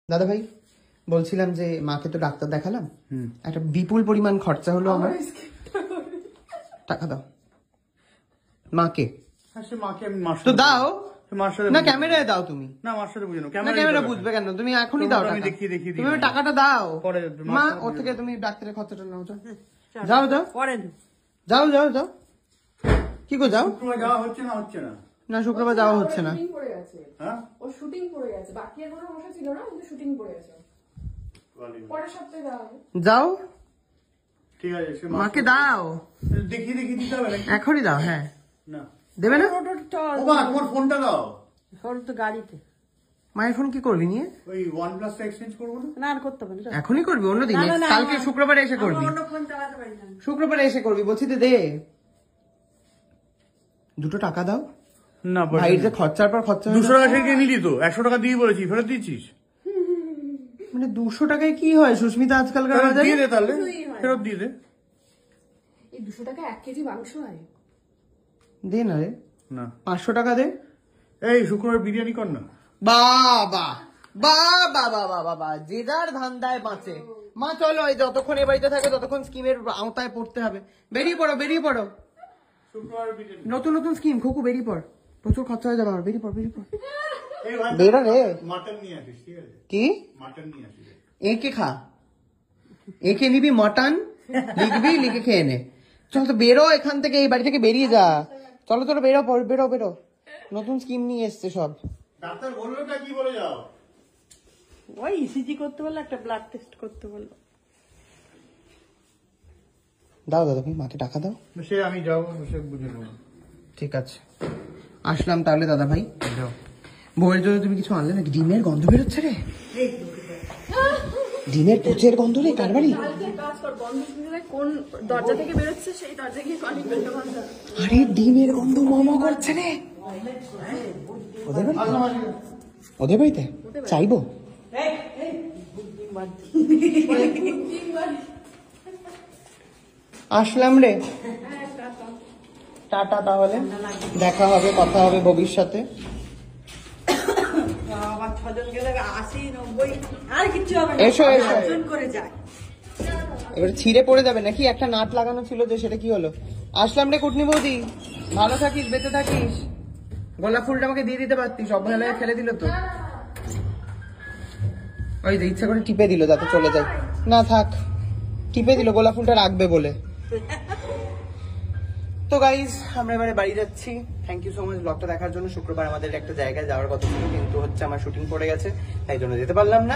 দাদা ভাই বলছিলাম যে মাকে তো ডাক্তার দেখালাম, একটা বিপুল পরিমাণ খরচা হলো আমার। টাকা দাও মাকে। তো দাও না, ক্যামেরায় দাও তুমি। না মার সাথে বুঝো না, ক্যামেরা বুঝবে কেন? তুমি এখনই দাও টাকা। তুমি টাকাটা দাও মা, ওর থেকে তুমি ডাক্তারের খরচাটা নাও। যাও যাও যাও যাও যাও। কি গো যাও? যাওয়া হচ্ছে না, হচ্ছে না। না শুক্রবার যাওয়া হচ্ছে না। হ্যাঁ ও শুটিং পড়ে গেছে, বাকি এখনো বসা ছিল না, কিন্তু শুটিং পড়ে গেছে। পরের সপ্তাহে যাওয়া হবে। যাও ঠিক আছে, মাকে দাও। দেখি দেখি দিতে হবে নাকি? এখনই দাও। হ্যাঁ না দেবে না? ও মা তোমার ফোনটা দাও। ফোন তো গাড়িতে। মায়ের ফোন কি করবি নিয়ে? ওই OnePlus টা এক্সচেঞ্জ করবো না? না আর করতে হবে না। এখনই করবি? অন্য দিন কালকে শুক্রবারে এসে করবি। অন্য ফোন চালাতে পারি না। শুক্রবারে এসে করবি বলছি তো। দে দুটো টাকা দাও। না ভাইয়ের যে খরচার পর খরচা 200 টাকা থেকে নিলি তো, 100 টাকা দিয়ে বলেছি, ফেরত দিয়েছিস? মানে 200 টাকায় কি হয় সুস্মিতা আজকালকার বাজারে? দিয়ে দে তাহলে, ফেরত দিয়ে দে। এই 200 টাকা 1 কেজি মাংস হয়। দে না রে, না 500 টাকা দে। এই শুক্রবার বিরিয়ানি কর না। বাবা বাবা বাবা বাবা, যে যার ধান্দায় বাঁচে। মা চলো, এই যতক্ষণ এ বাড়িতে থাকে ততক্ষণ স্কিমের আওতায় পড়তে হবে। বেরিয়ে পড়ো বেরিয়ে পড়ো। শুক্রবার বিরিয়ানি নতুন নতুন স্কিম খুকু, বেরিয়ে পড়। প্রচুর খরচা হয়ে যাবে আমার। বেরিয়ে পড় বেরিয়ে পড়। এই ভাই বেরো রে। মাটন নিয়ে আসিস, ঠিক আছে? কি মাটন নিয়ে আসিস। একে খা, একে নিবি মটন, লিখবি লিখে খেয়ে নে। চল তো বেরো এখান থেকে, এই বাড়ি থেকে বেরিয়ে যা। চলো চলো বেরো বেরো বেরো। নতুন স্কিম নিয়ে এসছে সব। ডাক্তার বললো না, কি বলে যাও? ওই ইসিজি করতে বললো, একটা ব্লাড টেস্ট করতে বললো। দাও দাদা ভাই মাকে টাকা দাও। সে আমি যাবো, সে বুঝে নেবো। ঠিক আছে আসলাম তাহলে দাদা ভাই। বউয়ের জন্য তুমি কিছু আনলে নাকি? ডিমের গন্ধ বেরোচ্ছে রে, ডিমের পুচের গন্ধ রে। কার বাড়ি? কালকে কাজ কর, বন্ধ করে কোন দরজা থেকে বেরোচ্ছে সেই দরজা গিয়ে কলিং বেল বন্ধ। আরে ডিমের গন্ধ মমা করছে রে। ওদের বাড়ি? ওদের বাড়িতে চাইবো। আসলাম রে, টাটা। তাহলে দেখা হবে, কথা হবে ভবিষ্যতে। আবার 6 জন গেলে 80 90 আর কিছু হবে না। এসো এসো। 8 জন করে যায়। এবারে ছিঁড়ে পড়ে যাবে নাকি? একটা নাট লাগানো ছিল যে, সেটা কি হলো? আসলাম রে কুটনি বৌদি, ভালো থাকিস, বেঁচে থাকিস। গোলাপ ফুলটা আমাকে দিয়ে দিতে পারতিস, অবহেলায় ফেলে দিল তো। ওই যে ইচ্ছা করে টিপে দিল যাতে চলে যায়। না থাক, টিপে দিল গোলাপ ফুলটা রাখবে বলে। তো গাইজ আমরা এবারে বাড়ি যাচ্ছি। থ্যাংক ইউ সো মাচ ব্লগটা দেখার জন্য। শুক্রবার আমাদের একটা জায়গায় যাওয়ার কথা ছিল, কিন্তু হচ্ছে আমার শুটিং পড়ে গেছে, তাই জন্য যেতে পারলাম না।